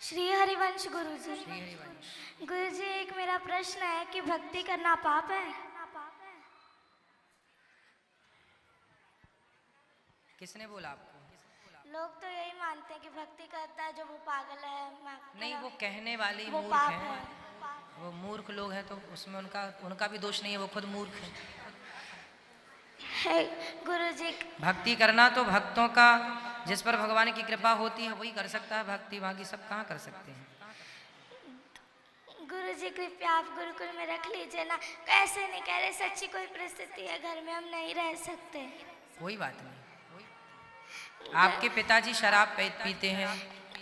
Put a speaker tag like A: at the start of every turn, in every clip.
A: श्री हरिवंश गुरु जी।
B: श्री हरिवंश।
A: गुरु जी, एक मेरा प्रश्न है कि भक्ति करना पाप है?
B: किसने बोला आपको?
A: लोग तो यही मानते हैं कि भक्ति करता है जो वो पागल है।
B: नहीं, वो कहने वाले
A: वो
B: मूर्ख
A: पाप
B: हैं।
A: है।
B: वो मूर्ख लोग हैं तो उसमें उनका भी दोष नहीं है, वो खुद मूर्ख है।
A: गुरु जी,
B: भक्ति करना तो भक्तों का, जिस पर भगवान की कृपा होती है वही कर सकता है भक्ति, बाकी सब कहाँ कर सकते हैं।
A: गुरु जी कृपया आप गुरुकुल में रख लीजिए ना। कैसे नहीं कह रहे, सच्ची कोई परिस्थिति है, घर में हम नहीं रह सकते।
B: कोई बात नहीं। आपके पिताजी शराब पीते हैं,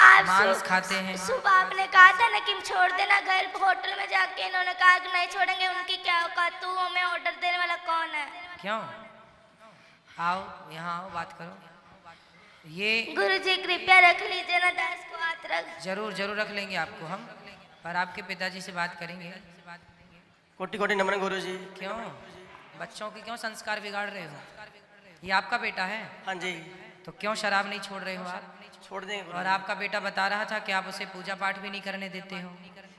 A: आप
B: मांस खाते हैं।
A: सुबह आपने कहा था ना कि छोड़ देना, घर होटल में जाके इन्होंने कहा कि नहीं छोड़ेंगे। उनकी क्या औकात, तू हमें ऑर्डर देने वाला कौन है?
B: क्यों? आओ यहाँ आओ, बात करो। ये
A: गुरु जी कृपया रख लीजिए ना, दास को हाथ रख।
B: जरूर जरूर रख लेंगे आपको हम, पर आपके पिताजी से बात करेंगे।
C: कोटि कोटि नमन गुरु जी।
B: क्यों बच्चों के क्यों संस्कार बिगाड़ रहे हो? ये आपका बेटा है?
C: हाँ जी,
B: तो क्यों शराब नहीं छोड़ रहे हो आप?
C: छोड़ देंगे गुरु
B: और
C: जी।
B: आपका बेटा बता रहा था कि आप उसे पूजा पाठ भी नहीं करने देते हो।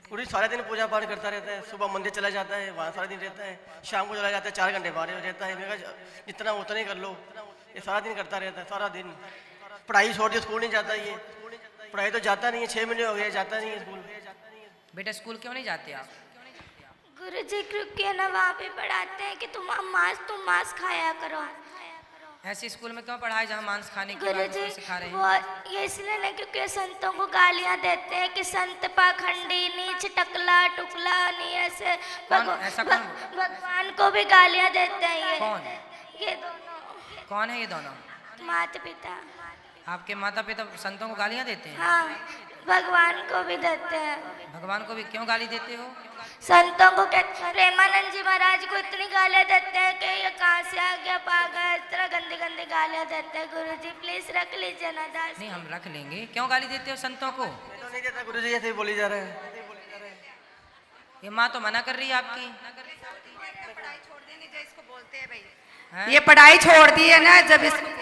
C: गुरु जी सारा दिन पूजा पाठ करता रहता है, सुबह मंदिर चला जाता है, वहाँ सारा दिन रहता है, शाम को चला जाता है, 4 घंटे बाहर रहता है। मैं कहा जितना उतना ही कर लो, ये सारा दिन करता रहता है, सारा दिन। पढ़ाई छोड़ दी, स्कूल नहीं जाता ये, पढ़ाई तो जाता नहीं है, 6 महीने हो गए जाता नहीं है स्कूल।
B: बेटा स्कूल क्यों नहीं जाते आप?
A: गुरु जी क्योंकि ना वहाँ पे पढ़ाते हैं कि तुम मांस खाया करो।
B: ऐसे स्कूल में क्यों पढ़ाए जहाँ मांस खाने की
A: गुरु
B: बात
A: जी
B: सिखा रहे हैं?
A: वो ये इसलिए नहीं क्योंकि संतों को गालियाँ देते हैं कि संत पाखंडी, नीच, टकला टुकला, नहीं ऐसे। भगवान को भी गालियाँ देते हैं ये।
B: कौन?
A: ये दोनों।
B: कौन है ये दोनों?
A: माता पिता।
B: आपके माता पिता संतों को गालियाँ देते हैं?
A: हाँ, भगवान को भी देते हैं।
B: भगवान को भी क्यों गाली देते हो?
A: संतों को कहते, प्रेमानंद जी महाराज को इतनी गालियाँ देते हैं कि ये कहाँ से आ गया पागल, इतना गंदी गंदी गालियाँ देते हैं। गुरु जी प्लीज रख लीजिए ना दास।
B: नहीं, हम रख लेंगे। क्यों गाली देते हो संतों को?
C: मैं तो नहीं देता गुरु जी, ऐसे ही बोली जा रहा है।
B: ये माँ तो मना कर रही है आपकी।
D: पढ़ाई छोड़ देने जो इसको बोलते हैं भाई,
B: हैं?
D: ये पढ़ाई छोड़ दी है ना, जब इसको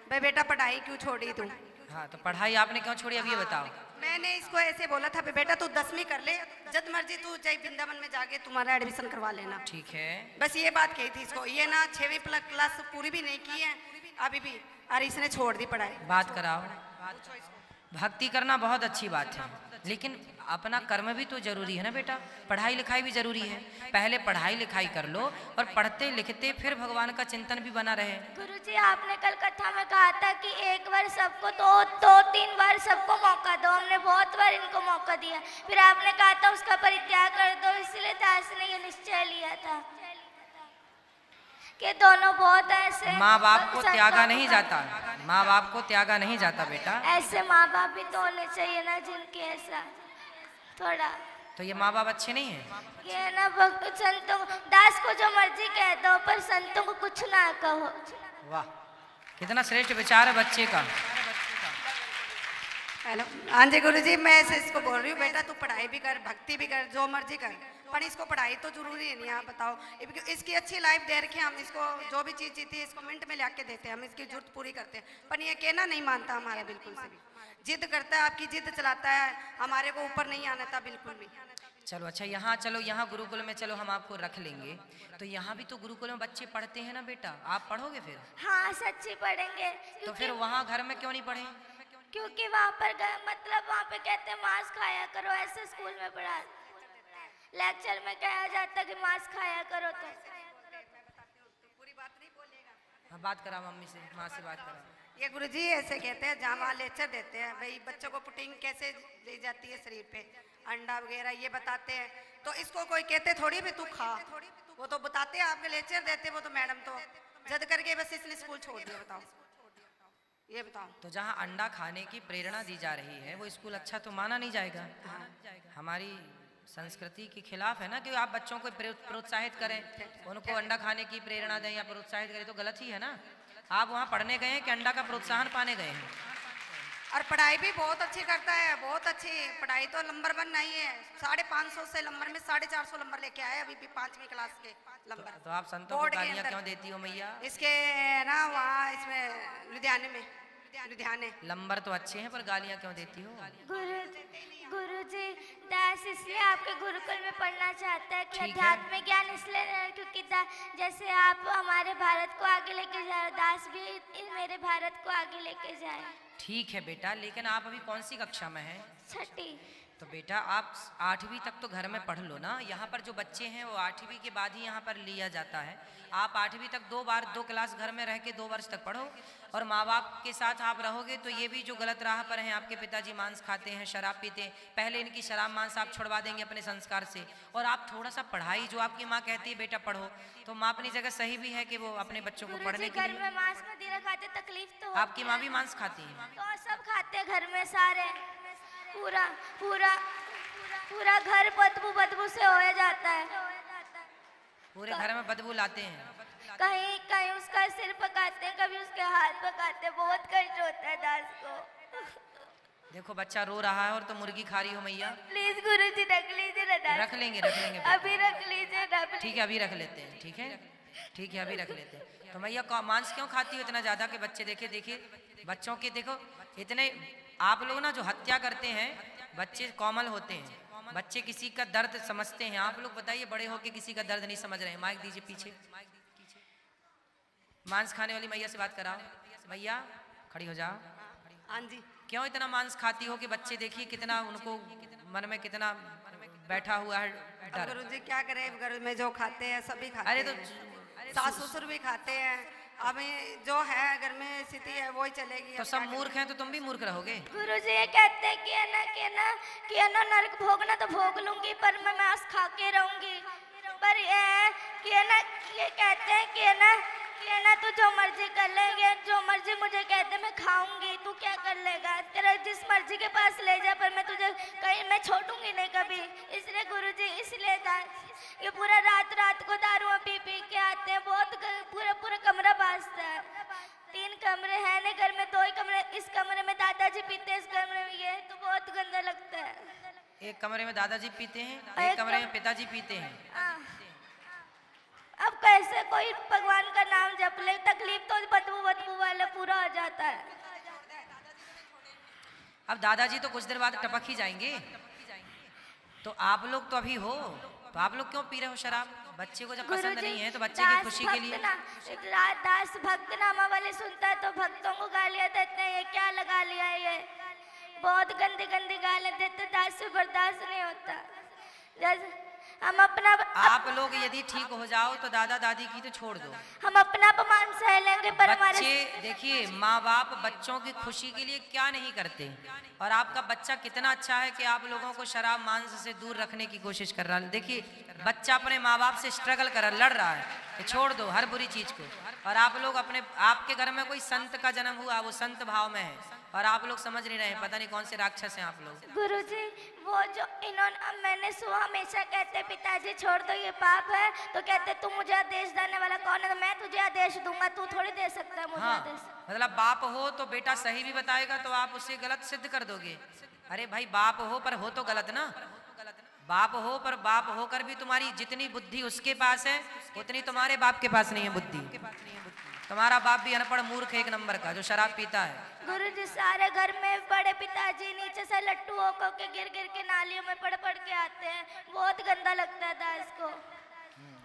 D: भाई बेटा पढ़ाई क्यों छोड़ी तू?
B: हाँ, तो पढ़ाई आपने क्यों छोड़ी अब ये बताओ।
D: मैंने इसको ऐसे बोला था बेटा तू 10वीं कर ले, जब मर्जी तू जय वृंदावन में जाके तुम्हारा एडमिशन करवा लेना।
B: ठीक है।
D: बस ये बात कही थी इसको। ये ना 6वीं क्लास पूरी भी नहीं की है अभी भी, और इसने छोड़ दी पढ़ाई।
B: बात कराओ। भक्ति करना बहुत अच्छी बात है, लेकिन अपना कर्म भी तो जरूरी है ना बेटा। पढ़ाई लिखाई भी जरूरी है। पहले पढ़ाई लिखाई कर लो और पढ़ते लिखते फिर भगवान का चिंतन भी बना रहे।
A: गुरु जी आपने कल कथा में कहा था कि एक बार सबको दो 3 बार सबको मौका दो। हमने बहुत बार इनको मौका दिया, फिर आपने कहा था उसका परित्याग कर दो। इसलिए दास ने ये निश्चय लिया था कि दोनों बहुत ऐसे।
B: माँ बाप को त्यागा नहीं जाता, माँ बाप को त्यागा नहीं जाता बेटा।
A: ऐसे माँ बाप भी तो होने चाहिए ना जिनके ऐसा थोड़ा।
B: तो ये माँ बाप अच्छे नहीं हैं?
A: ये ना भक्त संतों दास को जो मर्जी कह दो, पर संतों को कुछ ना कहो।
B: वाह, कितना श्रेष्ठ विचार है बच्चे का।
D: हेलो, हाँ जी गुरु जी, मैं ऐसे इसको बोल रही हूँ बेटा तू पढ़ाई भी कर, भक्ति भी कर, जो मर्जी कर, पर इसको पढ़ाई तो जरूरी है नहीं। आप बताओ, इसकी अच्छी लाइफ दे रखे हम इसको, जो भी चीज़ जीती है इसको मिनट में लाके देते हैं, हम इसकी जरूरत पूरी करते हैं। पर ये कहना नहीं मानता हमारा बिल्कुल से भी, जिद करता है, आपकी जिद चलाता है, हमारे को ऊपर नहीं आना था बिल्कुल भी।
B: चलो अच्छा, यहाँ चलो, यहाँ गुरुकुल में चलो, हम आपको रख लेंगे। तो यहाँ भी तो गुरुकुल में बच्चे पढ़ते हैं ना बेटा, आप पढ़ोगे फिर?
A: हाँ सच्ची पढ़ेंगे।
B: तो फिर वहाँ घर में क्यों नहीं पढ़े?
A: क्योंकि वहाँ पर मतलब वहाँ पे कहते हैं मांस खाया करो, ऐसे स्कूल में पढ़ा, लेक्चर में कहा जाता कि मांस खाया करो। तो
D: पूरी बात नहीं बोलेगा।
B: हाँ, बात करा मम्मी से, माँ से बात करा।
D: ये गुरुजी ऐसे कहते हैं, जहाँ वहाँ लेक्चर देते हैं भाई बच्चों को पुटिंग कैसे दी जाती है शरीर पे, अंडा वगैरह ये बताते हैं। तो इसको कोई कहते थोड़ी भी तू खा, वो तो बताते हैं, आपके लेक्चर देते हैं वो तो मैडम तो जद करके बस इसने स्कूल छोड़ दिया। बताओ, ये बताओ।
B: तो जहाँ अंडा खाने की प्रेरणा दी जा रही है वो स्कूल अच्छा तो माना नहीं जाएगा। हमारी संस्कृति के खिलाफ है ना कि आप बच्चों को प्रोत्साहित करें, उनको अंडा खाने की प्रेरणा दें या प्रोत्साहित करें, तो गलत ही है ना। आप वहाँ पढ़ने गए हैं कि अंडा का प्रोत्साहन पाने गए हैं?
D: और पढ़ाई भी बहुत अच्छी करता है, बहुत अच्छी पढ़ाई तो नंबर 1 नहीं है। 550 से नंबर में 450 नंबर लेके आए अभी भी 5वीं क्लास के नंबर।
B: तो आप संतों को गालियाँ क्यों देती हो मैया?
D: इसके ना वहाँ इसमें लुधियाने में लुधियाने।
B: नंबर तो अच्छे हैं पर गालियां क्यों देती हो?
A: गुरुजी दास इसलिए आपके गुरुकुल में पढ़ना चाहता है कि
B: ठीक है।
A: अध्यात्म ज्ञान इसलिए क्योंकि जैसे आप हमारे भारत को आगे लेके जाए, दास भी मेरे भारत को आगे लेके जाए।
B: ठीक है बेटा, लेकिन आप अभी कौन सी कक्षा में हैं?
A: छठी।
B: तो बेटा आप 8वीं तक तो घर में पढ़ लो ना। यहाँ पर जो बच्चे हैं वो 8वीं के बाद ही यहाँ पर लिया जाता है। आप 8वीं तक 2 क्लास घर में रह के 2 वर्ष तक पढ़ो, और माँ बाप के साथ आप रहोगे तो ये भी जो गलत राह पर हैं, आपके पिताजी मांस खाते हैं, शराब पीते हैं, पहले इनकी शराब मांस आप छुड़वा देंगे अपने संस्कार से, और आप थोड़ा सा पढ़ाई, जो आपकी माँ कहती है बेटा पढ़ो, तो माँ अपनी जगह सही भी है कि वो अपने बच्चों को पढ़ने के
A: घर
B: लिए।
A: में मांस मदिरा खाते तकलीफ तो
B: आपकी माँ भी मांस खाती है?
A: तो सब खाते हैं घर में सारे, पूरा पूरा पूरा घर बदबू से हो जाता है।
B: पूरे घर में बदबू लाते हैं?
A: कहीं कहीं उसका सिर पकाते हैं, कभी उसके हाथ पकाते हैं, बहुत कष्ट होता है दास को।
B: देखो बच्चा रो रहा है और तो मुर्गी खा रही हो मैया।
A: प्लीज गुरुजी रख लीजिए ना दास।
B: रख लेंगे बेटा।
A: अभी रख लीजिए ना।
B: ठीक है अभी रख लेते हैं। ठीक है ठीक है अभी रख लेते हैं। तो मैया मांस क्यों खाती हो इतना ज्यादा कि बच्चे देखिए बच्चों के देखो इतने, आप लोग ना जो हत्या करते हैं, बच्चे कोमल होते हैं, बच्चे किसी का दर्द समझते हैं। आप लोग बताइए बड़े होके किसी का दर्द नहीं समझ रहे हैं। माइक दीजिए पीछे। मांस खाने वाली मैया से बात कराओ। मैया खड़ी हो जाओ।
D: हाँ जी।
B: क्यों इतना मांस खाती हो कि बच्चे देखिए कितना उनको मन में कितना बैठा हुआ है डर।
D: गुरुजी क्या करे, घर में जो खाते हैं सभी खाते
B: अरे तो
D: हैं, सास ससुर भी खाते हैं, अभी जो है घर में स्थिति है वही चलेगी।
B: तो सब मूर्ख हैं तो तुम भी मूर्ख रहोगे।
A: गुरुजी ये कहते हैं कि है ना नरक भोगना तो भोग लूंगी, पर मैं मांस खा के रहूंगी। पर ये है कि है ना, ये कहते हैं कि है ना तू जो मर्जी कर लेंगे, जो मर्जी मुझे कहते मैं खाऊंगी, तू क्या कर लेगा, तेरा जिस मर्जी के पास ले जा, पर मैं तुझे कहीं मैं छोड़ूंगी नहीं कभी। इसलिए गुरुजी इसलिए ये पूरा रात को दारू पी के आते हैं, बहुत पूरा कमरा बाजता है। 3 कमरे हैं ना घर में, 2 ही कमरे, इस कमरे में दादाजी पीते हैं, इस कमरे में ये, तो बहुत गंदा लगता है।
B: एक कमरे में दादाजी पीते हैं, एक कमरे में पिताजी पीते हैं।
A: अब कैसे कोई भगवान का नाम जप ले, तकलीफ तो बदबू वाला पूरा हो जाता है।
B: अब दादाजी तो कुछ देर बाद टपक ही जाएंगे। तो आप लोग तो अभी हो, तो आप लोग क्यों पी रहे हो शराब? बच्चे को जब पसंद नहीं है तो बच्चे की खुशी के लिए।
A: दास भक्त नामा वाले सुनता है तो भक्तों को गालियां देते हैं, ये क्या लगा लिया है, ये बहुत गंदी गालियां देते, दास से बर्दाश्त नहीं होता। जैसे हम अपना
B: आप लोग यदि ठीक हो जाओ तो दादा दादी की तो छोड़ दो,
A: हम अपना अपमान सह लेंगे, पर
B: बच्चे देखिए माँ बाप बच्चों की खुशी के लिए क्या नहीं करते। और आपका बच्चा कितना अच्छा है कि आप लोगों को शराब मांस से दूर रखने की कोशिश कर रहा है। देखिए बच्चा अपने माँ बाप से स्ट्रगल कर रहा, लड़ रहा है कि छोड़ दो हर बुरी चीज को। और आप लोग आपके घर में कोई संत का जन्म हुआ, वो संत भाव में है, और आप लोग समझ नहीं रहे, पता नहीं कौन से राक्षस हैं आप लोग।
A: गुरुजी वो जो इन्होंने, मैंने सुना हमेशा कहते पिताजी छोड़ दो ये पाप है, तो कहते तू मुझे आदेश देने वाला कौन है, तो मैं तुझे आदेश दूंगा, तू थोड़ी दे सकता है मुझे आदेश।
B: मतलब बाप हो तो बेटा सही भी बताएगा तो आप उसे गलत सिद्ध कर दोगे। अरे भाई बाप हो पर हो तो गलत ना, बाप हो पर बाप होकर भी तुम्हारी जितनी बुद्धि उसके पास है उतनी तुम्हारे बाप के पास नहीं है बुद्धि। तुम्हारा बाप भी अनपढ़ मूर्ख 1 नंबर का जो शराब पीता है।
A: गुरुजी सारे घर में बड़े पिताजी नीचे से लट्टू होकर के गिर के नालियों में पड़ के आते हैं, बहुत गंदा लगता है दास को।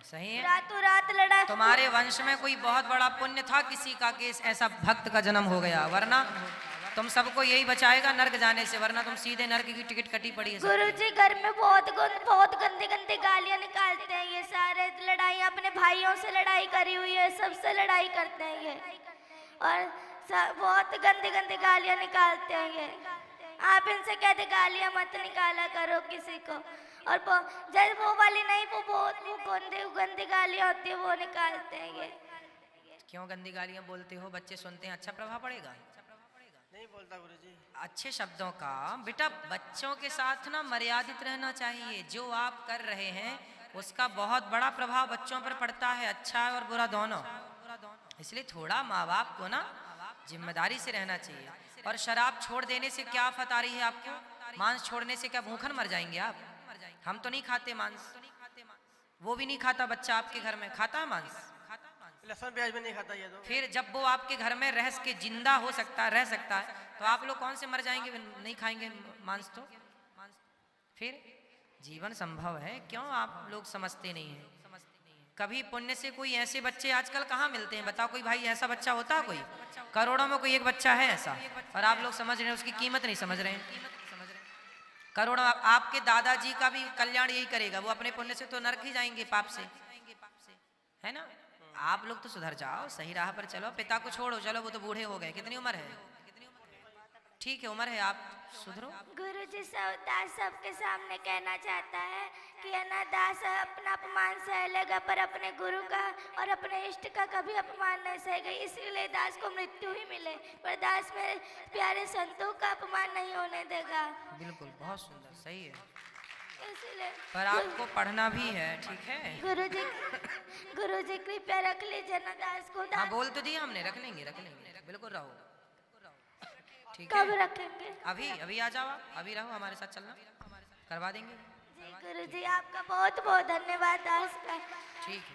B: सही है,
A: रातों रात लड़ा।
B: तुम्हारे वंश में कोई बहुत बड़ा पुण्य था किसी का कि ऐसा भक्त का जन्म हो गया, वरना तुम सबको यही बचाएगा नर्क जाने से, वरना तुम सीधे नर्क की टिकट कटी पड़ी है।
A: गुरुजी घर में बहुत गंदी गालियां निकालते हैं ये सारे, लड़ाई अपने भाइयों से लड़ाई करी हुई है, सबसे लड़ाई करते हैं ये, और बहुत गंदी गालियां निकालते हैं ये। आप इनसे कहते गालियां मत निकाला करो किसी को, और जब वो वाली नहीं, वो बहुत गंदी गालियां होती है वो निकालते हैं ये।
B: क्यों गंदी गालियां बोलते हो? बच्चे सुनते हैं, अच्छा प्रभाव पड़ेगा?
C: नहीं बोलता गुरुजी।
B: अच्छे शब्दों का बेटा बच्चों के साथ ना मर्यादित रहना चाहिए। जो आप कर रहे हैं उसका बहुत बड़ा प्रभाव बच्चों पर पड़ता है, अच्छा और बुरा दोनों। इसलिए थोड़ा माँ बाप को ना जिम्मेदारी से रहना चाहिए। और शराब छोड़ देने से क्या आफत आ रही है आपको? मांस छोड़ने से क्या भूखन मर जाएंगे आप? हम तो नहीं खाते मांस, वो भी नहीं खाता बच्चा आपके घर में, खाता है मांस?
C: लहसुन प्याज भी नहीं खाता ये तो।
B: फिर जब वो आपके घर में रह के जिंदा हो सकता रह सकता है तो आप लोग कौन से मर जाएंगे, नहीं खाएंगे मांस तो? फिर जीवन संभव है, क्यों आप लोग समझते नहीं हैं? कभी पुण्य से कोई ऐसे बच्चे आजकल कहाँ मिलते हैं, बताओ कोई भाई ऐसा बच्चा होता है कोई? करोड़ों में कोई एक बच्चा है ऐसा, और आप लोग समझ रहे हैं, उसकी कीमत नहीं समझ रहे हैं। करोड़ों आपके दादाजी का भी कल्याण यही करेगा, वो अपने पुण्य से तो नरक ही जाएंगे पाप से, है ना? आप लोग तो सुधर जाओ, सही राह पर चलो, पिता को छोड़ो, चलो वो तो बूढ़े हो गए, कितनी उम्र है? ठीक है उम्र है, आप सुधरो।
A: गुरु जी दास सबके सामने कहना चाहता है कि है ना, दास अपना अपमान सह लेगा पर अपने गुरु का और अपने इष्ट का कभी अपमान नहीं सहेगा, इसीलिए दास को मृत्यु ही मिले पर दास मेरे प्यारे संतों का अपमान नहीं होने देगा।
B: बिल्कुल, बहुत सुंदर, सही है,
A: इसलिए
B: पर आपको पढ़ना भी है, ठीक है?
A: गुरु जी कृपया रख लीजिए ना दास को।
B: हाँ बोल तो दिया हमने, रख लेंगे बिल्कुल, रहो, ठीक
A: कब
B: है?
A: रखेंगे?
B: अभी आ जाओ, अभी रहो, हमारे साथ चलना, करवा देंगे।
A: जी गुरु जी, आपका बहुत बहुत धन्यवाद दास का।
B: ठीक है।